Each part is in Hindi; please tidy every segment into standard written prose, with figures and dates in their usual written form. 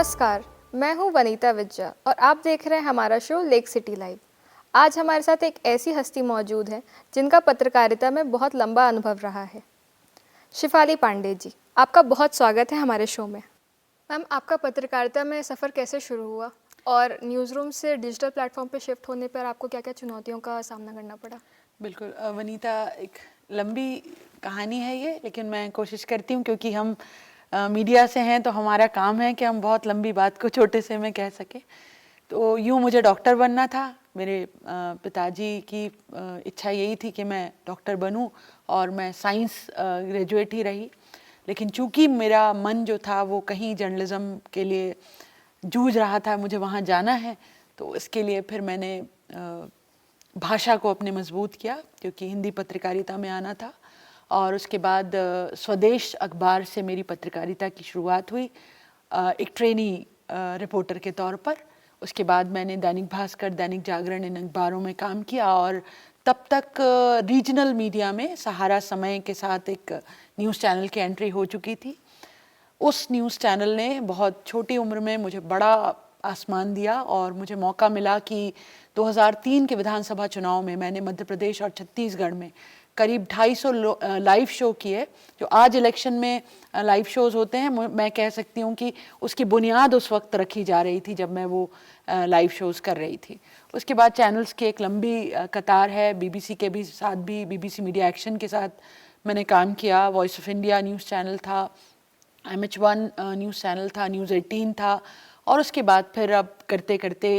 नमस्कार, मैं हूं वनीता विज्जा और आप देख रहे हैं हमारा शो लेक सिटी लाइव। आज हमारे साथ एक ऐसी हस्ती मौजूद है जिनका पत्रकारिता में बहुत लंबा अनुभव रहा है। शिफाली पांडे जी, आपका बहुत स्वागत है हमारे शो में। मैम, आपका पत्रकारिता में सफ़र कैसे शुरू हुआ और न्यूज़ रूम से डिजिटल प्लेटफॉर्म पर शिफ्ट होने पर आपको क्या क्या चुनौतियों का सामना करना पड़ा? बिल्कुल वनीता, एक लंबी कहानी है ये, लेकिन मैं कोशिश करती हूँ क्योंकि हम मीडिया से हैं तो हमारा काम है कि हम बहुत लंबी बात को छोटे से में कह सकें। तो यूँ मुझे डॉक्टर बनना था। मेरे पिताजी की इच्छा यही थी कि मैं डॉक्टर बनूं और मैं साइंस ग्रेजुएट ही रही। लेकिन चूंकि मेरा मन जो था वो कहीं जर्नलिज्म के लिए जूझ रहा था, मुझे वहाँ जाना है, तो इसके लिए फिर मैंने भाषा को अपने मजबूत किया क्योंकि हिंदी पत्रकारिता में आना था। और उसके बाद स्वदेश अखबार से मेरी पत्रकारिता की शुरुआत हुई एक ट्रेनी रिपोर्टर के तौर पर। उसके बाद मैंने दैनिक भास्कर, दैनिक जागरण, इन अखबारों में काम किया और तब तक रीजनल मीडिया में सहारा समय के साथ एक न्यूज़ चैनल की एंट्री हो चुकी थी। उस न्यूज़ चैनल ने बहुत छोटी उम्र में मुझे बड़ा आसमान दिया और मुझे मौका मिला कि 2003 के विधानसभा चुनाव में मैंने मध्य प्रदेश और छत्तीसगढ़ में करीब 250 लाइव शो किए। जो आज इलेक्शन में लाइव शोज़ होते हैं, मैं कह सकती हूँ कि उसकी बुनियाद उस वक्त रखी जा रही थी जब मैं वो लाइव शोज़ कर रही थी। उसके बाद चैनल्स की एक लंबी कतार है। बीबीसी के भी साथ भी, बीबीसी मीडिया एक्शन के साथ मैंने काम किया। Voice of India news channel था, MH1 न्यूज़ चैनल था, न्यूज़ 18 था। और उसके बाद फिर अब करते करते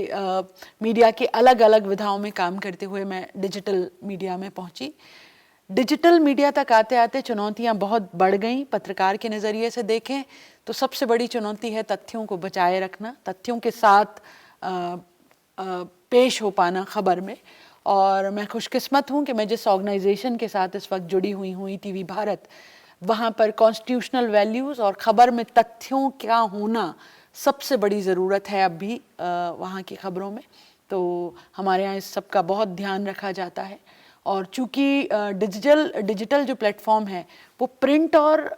मीडिया के अलग अलग विधाओं में काम करते हुए मैं डिजिटल मीडिया में पहुंची। डिजिटल मीडिया तक आते आते चुनौतियां बहुत बढ़ गईं। पत्रकार के नज़रिए से देखें तो सबसे बड़ी चुनौती है तथ्यों को बचाए रखना, तथ्यों के साथ पेश हो पाना खबर में। और मैं खुशकिस्मत हूँ कि मैं जिस ऑर्गेनाइजेशन के साथ इस वक्त जुड़ी हुई हूँ, ईटीवी भारत, वहाँ पर कॉन्स्टिट्यूशनल वैल्यूज़ और ख़बर में तथ्यों क्या होना सबसे बड़ी ज़रूरत है अब भी वहाँ की ख़बरों में। तो हमारे यहाँ इस सब का बहुत ध्यान रखा जाता है। और चूँकि डिजिटल जो प्लेटफॉर्म है वो प्रिंट और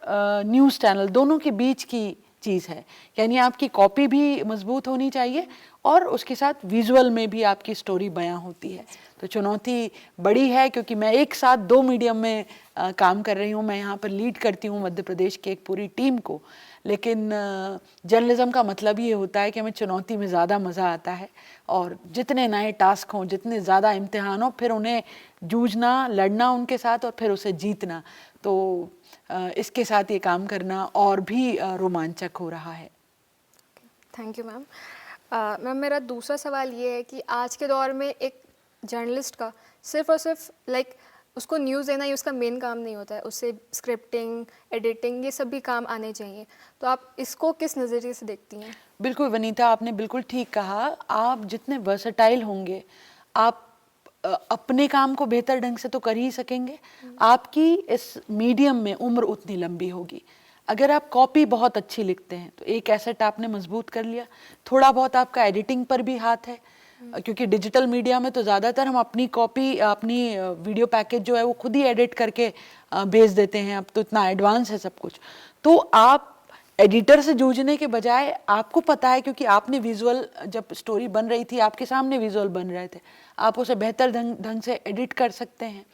न्यूज़ चैनल दोनों के बीच की चीज़ है, यानी आपकी कॉपी भी मजबूत होनी चाहिए और उसके साथ विजुअल में भी आपकी स्टोरी बयां होती है। तो चुनौती बड़ी है क्योंकि मैं एक साथ दो मीडियम में काम कर रही हूँ। मैं यहाँ पर लीड करती हूँ मध्य प्रदेश की एक पूरी टीम को, लेकिन जर्नलिज्म का मतलब ये होता है कि हमें चुनौती में ज़्यादा मज़ा आता है। और जितने नए टास्क हों, जितने ज़्यादा इम्तिहान हों, फिर उन्हें जूझना, लड़ना उनके साथ और फिर उसे जीतना, तो इसके साथ ये काम करना और भी रोमांचक हो रहा है। Thank you ma'am. मैम, मेरा दूसरा सवाल ये है कि आज के दौर में एक जर्नलिस्ट का सिर्फ और सिर्फ उसको न्यूज़ देना ही उसका मेन काम नहीं होता है, उससे स्क्रिप्टिंग, एडिटिंग, ये सब भी काम आने चाहिए। तो आप इसको किस नज़रिए से देखती हैं? बिल्कुल वनीता, आपने बिल्कुल ठीक कहा। आप जितने वर्सेटाइल होंगे, आप अपने काम को बेहतर ढंग से तो कर ही सकेंगे, आपकी इस मीडियम में उम्र उतनी लंबी होगी। अगर आप कॉपी बहुत अच्छी लिखते हैं तो एक एसेट आपने मजबूत कर लिया। थोड़ा बहुत आपका एडिटिंग पर भी हाथ है, क्योंकि डिजिटल मीडिया में तो ज़्यादातर हम अपनी कॉपी, अपनी वीडियो पैकेज जो है वो खुद ही एडिट करके भेज देते हैं। अब तो इतना एडवांस है सब कुछ। तो आप एडिटर से जूझने के बजाय, आपको पता है क्योंकि आपने विजुअल, जब स्टोरी बन रही थी आपके सामने विजुअल बन रहे थे, आप उसे बेहतर ढंग से एडिट कर सकते हैं।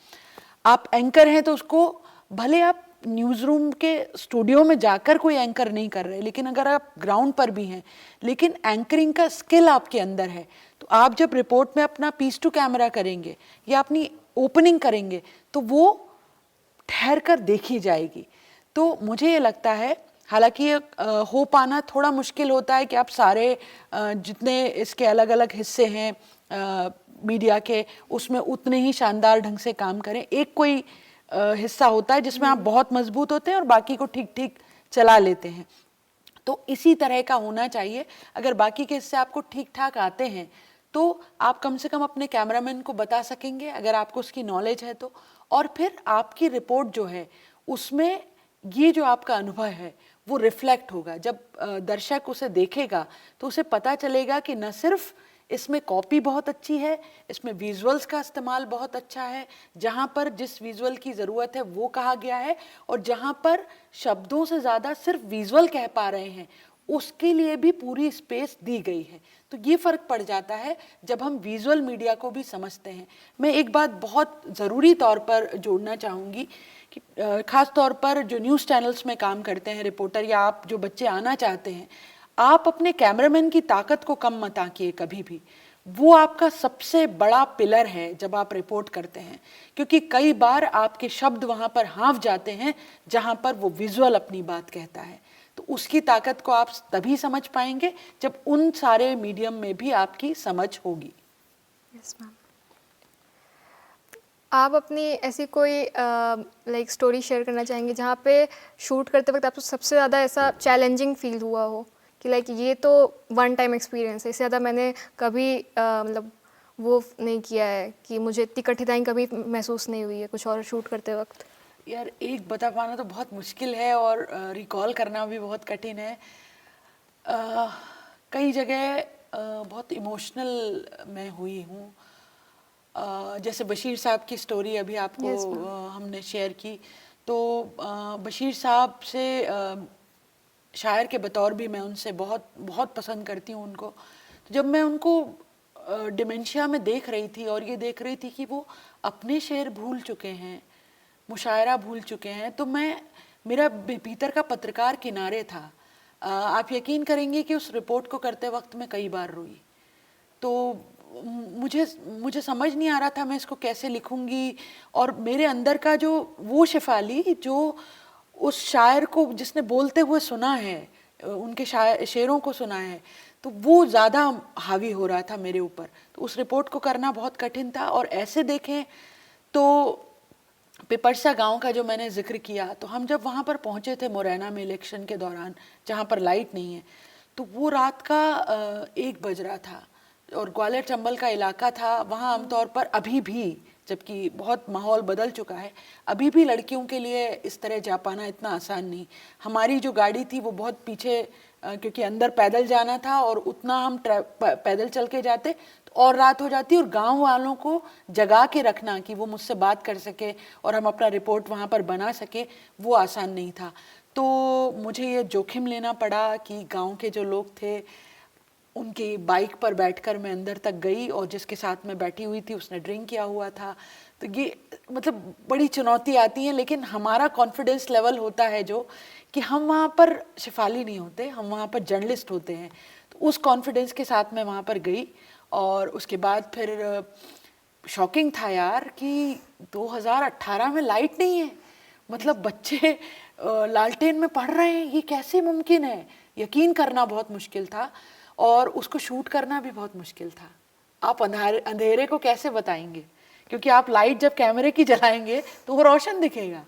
आप एंकर हैं तो उसको, भले आप न्यूज़ रूम के स्टूडियो में जाकर कोई एंकर नहीं कर रहे, लेकिन अगर आप ग्राउंड पर भी हैं, लेकिन एंकरिंग का स्किल आपके अंदर है, तो आप जब रिपोर्ट में अपना पीस टू कैमरा करेंगे या अपनी ओपनिंग करेंगे तो वो ठहर कर देखी जाएगी। तो मुझे ये लगता है, हालांकि ये हो पाना थोड़ा मुश्किल होता है कि आप सारे जितने इसके अलग अलग हिस्से हैं मीडिया के, उसमें उतने ही शानदार ढंग से काम करें। एक कोई हिस्सा होता है जिसमें आप बहुत मजबूत होते हैं और बाकी को ठीक ठीक चला लेते हैं। तो इसी तरह का होना चाहिए। अगर बाकी के हिस्से आपको ठीक ठाक आते हैं तो आप कम से कम अपने कैमरामैन को बता सकेंगे, अगर आपको उसकी नॉलेज है तो। और फिर आपकी रिपोर्ट जो है उसमें ये जो आपका अनुभव है वो रिफ्लेक्ट होगा। जब दर्शक उसे देखेगा तो उसे पता चलेगा कि न सिर्फ इसमें कॉपी बहुत अच्छी है, इसमें विजुअल्स का इस्तेमाल बहुत अच्छा है, जहाँ पर जिस विजुअल की ज़रूरत है वो कहा गया है, और जहाँ पर शब्दों से ज़्यादा सिर्फ विजुअल कह पा रहे हैं उसके लिए भी पूरी स्पेस दी गई है। तो ये फ़र्क पड़ जाता है जब हम विजुअल मीडिया को भी समझते हैं। मैं एक बात बहुत ज़रूरी तौर पर जोड़ना चाहूँगी कि ख़ास तौर पर जो न्यूज़ चैनल्स में काम करते हैं रिपोर्टर, या आप जो बच्चे आना चाहते हैं, आप अपने कैमरामैन की ताकत को कम मत आंकिए कभी भी। वो आपका सबसे बड़ा पिलर है जब आप रिपोर्ट करते हैं, क्योंकि कई बार आपके शब्द वहाँ पर हाँफ जाते हैं जहाँ पर वो विजुअल अपनी बात कहता है। तो उसकी ताकत को आप तभी समझ पाएंगे जब उन सारे मीडियम में भी आपकी समझ होगी। Yes ma'am. आप अपनी ऐसी कोई लाइक स्टोरी शेयर करना चाहेंगे जहाँ पे शूट करते वक्त आपको सबसे ज़्यादा ऐसा चैलेंजिंग फील हुआ हो कि लाइक ये तो वन टाइम एक्सपीरियंस है, इससे ज़्यादा मैंने कभी मतलब वो नहीं किया है कि मुझे इतनी कठिनाई कभी महसूस नहीं हुई है कुछ और शूट करते वक्त? यार एक बता पाना तो बहुत मुश्किल है और रिकॉल करना भी बहुत कठिन है। कई जगह बहुत इमोशनल मैं हुई हूँ। जैसे बशीर साहब की स्टोरी अभी आपको Yes, ma'am. हमने शेयर की, तो बशीर साहब से शायर के बतौर भी मैं उनसे बहुत बहुत पसंद करती हूँ उनको। तो जब मैं उनको डिमेंशिया में देख रही थी और ये देख रही थी कि वो अपने शेर भूल चुके हैं, मुशायरा भूल चुके हैं, तो मेरा भीतर का पत्रकार किनारे था। आप यकीन करेंगे कि उस रिपोर्ट को करते वक्त मैं कई बार रोई। तो मुझे समझ नहीं आ रहा था मैं इसको कैसे लिखूंगी, और मेरे अंदर का जो वो शेफाली जो उस शायर को जिसने बोलते हुए सुना है, उनके शेरों को सुना है, तो वो ज़्यादा हावी हो रहा था मेरे ऊपर। तो उस रिपोर्ट को करना बहुत कठिन था। और ऐसे देखें तो पिपरसा गांव का जो मैंने जिक्र किया, तो हम जब वहाँ पर पहुँचे थे मुरैना में इलेक्शन के दौरान, जहाँ पर लाइट नहीं है, तो वो रात का 1 बज रहा था और ग्वालियर चंबल का इलाका था। वहाँ आमतौर पर अभी भी, जबकि बहुत माहौल बदल चुका है, अभी भी लड़कियों के लिए इस तरह जा पाना इतना आसान नहीं। हमारी जो गाड़ी थी वो बहुत पीछे, क्योंकि अंदर पैदल जाना था और उतना हम पैदल चल के जाते तो और रात हो जाती, और गांव वालों को जगा के रखना कि वो मुझसे बात कर सके और हम अपना रिपोर्ट वहाँ पर बना सके, वो आसान नहीं था। तो मुझे ये जोखिम लेना पड़ा कि गांव के जो लोग थे उनकी बाइक पर बैठकर मैं अंदर तक गई, और जिसके साथ मैं बैठी हुई थी उसने ड्रिंक किया हुआ था। तो ये मतलब बड़ी चुनौती आती है, लेकिन हमारा कॉन्फिडेंस लेवल होता है जो कि हम वहाँ पर शिफाली नहीं होते, हम वहाँ पर जर्नलिस्ट होते हैं। तो उस कॉन्फिडेंस के साथ मैं वहाँ पर गई। और उसके बाद फिर शॉकिंग था यार कि 2018 में लाइट नहीं है, मतलब बच्चे लालटेन में पढ़ रहे हैं, ये कैसे मुमकिन है? यकीन करना बहुत मुश्किल था और उसको शूट करना भी बहुत मुश्किल था। आप अंधेरे को कैसे बताएंगे, क्योंकि आप लाइट जब कैमरे की जलाएंगे तो वो रोशन दिखेगा।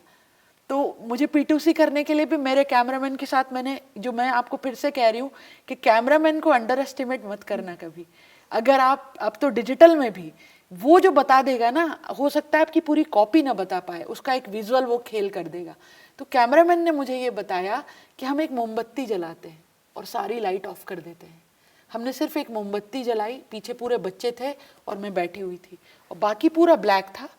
तो मुझे P2C करने के लिए भी मेरे कैमरामैन के साथ मैंने, जो मैं आपको फिर से कह रही हूँ कि कैमरामैन को अंडर एस्टिमेट मत करना कभी। अगर आप अब तो डिजिटल में भी वो जो बता देगा ना, हो सकता है आपकी पूरी कॉपी ना बता पाए, उसका एक विजुअल वो खेल कर देगा। तो कैमरामैन ने मुझे ये बताया कि हम एक मोमबत्ती जलाते हैं और सारी लाइट ऑफ कर देते हैं। हमने सिर्फ एक मोमबत्ती जलाई, पीछे पूरे बच्चे थे और मैं बैठी हुई थी और बाकी पूरा ब्लैक था।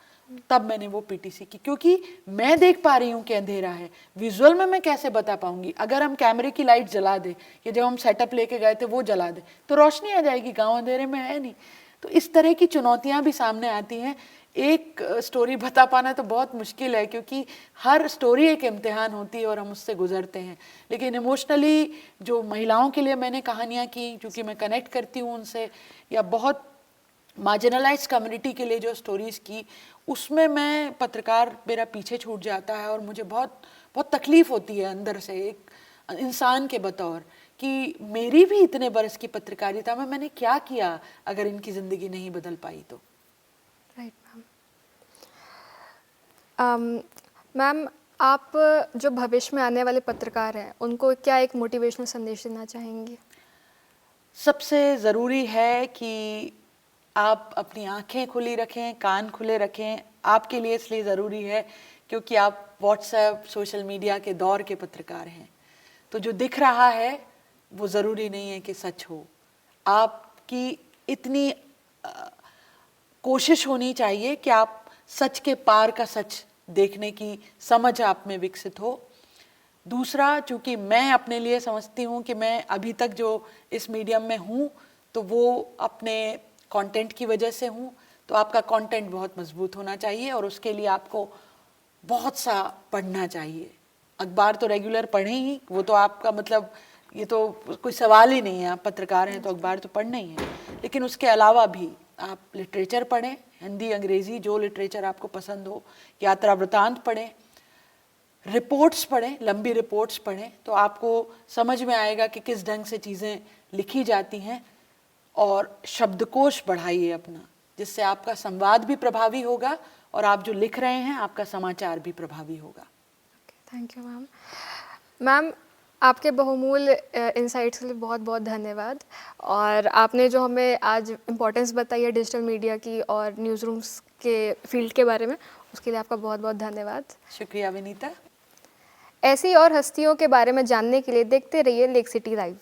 तब मैंने वो PTC की, क्योंकि मैं देख पा रही हूँ कि अंधेरा है, विजुअल में मैं कैसे बता पाऊंगी? अगर हम कैमरे की लाइट जला दे, या जब हम सेटअप लेके गए थे वो जला दे, तो रोशनी आ जाएगी, गांव अंधेरे में है नहीं। तो इस तरह की चुनौतियां भी सामने आती हैं। एक स्टोरी बता पाना तो बहुत मुश्किल है, क्योंकि हर स्टोरी एक इम्तिहान होती है और हम उससे गुजरते हैं। लेकिन इमोशनली जो महिलाओं के लिए मैंने कहानियाँ की, क्योंकि मैं कनेक्ट करती हूँ उनसे, या बहुत मार्जिनलाइज कम्युनिटी के लिए जो स्टोरीज़ की, उसमें मैं पत्रकार मेरा पीछे छूट जाता है और मुझे बहुत बहुत तकलीफ़ होती है अंदर से, एक इंसान के बतौर, कि मेरी भी इतने बरस की पत्रकारिता में मैंने क्या किया अगर इनकी ज़िंदगी नहीं बदल पाई तो। Right ma'am. मैम, आप जो भविष्य में आने वाले पत्रकार हैं उनको क्या एक मोटिवेशनल संदेश देना चाहेंगी? सबसे ज़रूरी है कि आप अपनी आंखें खुली रखें, कान खुले रखें। आपके लिए इसलिए ज़रूरी है क्योंकि आप व्हाट्सएप, सोशल मीडिया के दौर के पत्रकार हैं। तो जो दिख रहा है वो ज़रूरी नहीं है कि सच हो। आपकी इतनी कोशिश होनी चाहिए कि आप सच के पार का सच देखने की समझ आप में विकसित हो। दूसरा, चूंकि मैं अपने लिए समझती हूँ कि मैं अभी तक जो इस मीडियम में हूँ तो वो अपने कंटेंट की वजह से हूँ, तो आपका कंटेंट बहुत मजबूत होना चाहिए और उसके लिए आपको बहुत सा पढ़ना चाहिए। अखबार तो रेगुलर पढ़ें ही, वो तो आपका मतलब ये तो कोई सवाल ही नहीं है, आप पत्रकार हैं तो अखबार तो पढ़ना ही है। लेकिन उसके अलावा भी आप लिटरेचर पढ़ें, हिंदी अंग्रेजी जो लिटरेचर आपको पसंद हो, यात्रा वृतांत पढ़ें, रिपोर्ट्स पढ़ें, लंबी रिपोर्ट्स पढ़ें, तो आपको समझ में आएगा कि किस ढंग से चीज़ें लिखी जाती हैं। और शब्दकोश बढ़ाइए अपना, जिससे आपका संवाद भी प्रभावी होगा और आप जो लिख रहे हैं आपका समाचार भी प्रभावी होगा। Thank you ma'am. मैम, आपके बहुमूल्य इंसाइट्स के लिए बहुत बहुत धन्यवाद। और आपने जो हमें आज इम्पोर्टेंस बताई है डिजिटल मीडिया की और न्यूज़ रूम्स के फील्ड के बारे में, उसके लिए आपका बहुत बहुत धन्यवाद। शुक्रिया विनीता। ऐसी और हस्तियों के बारे में जानने के लिए देखते रहिए लेक सिटी लाइव।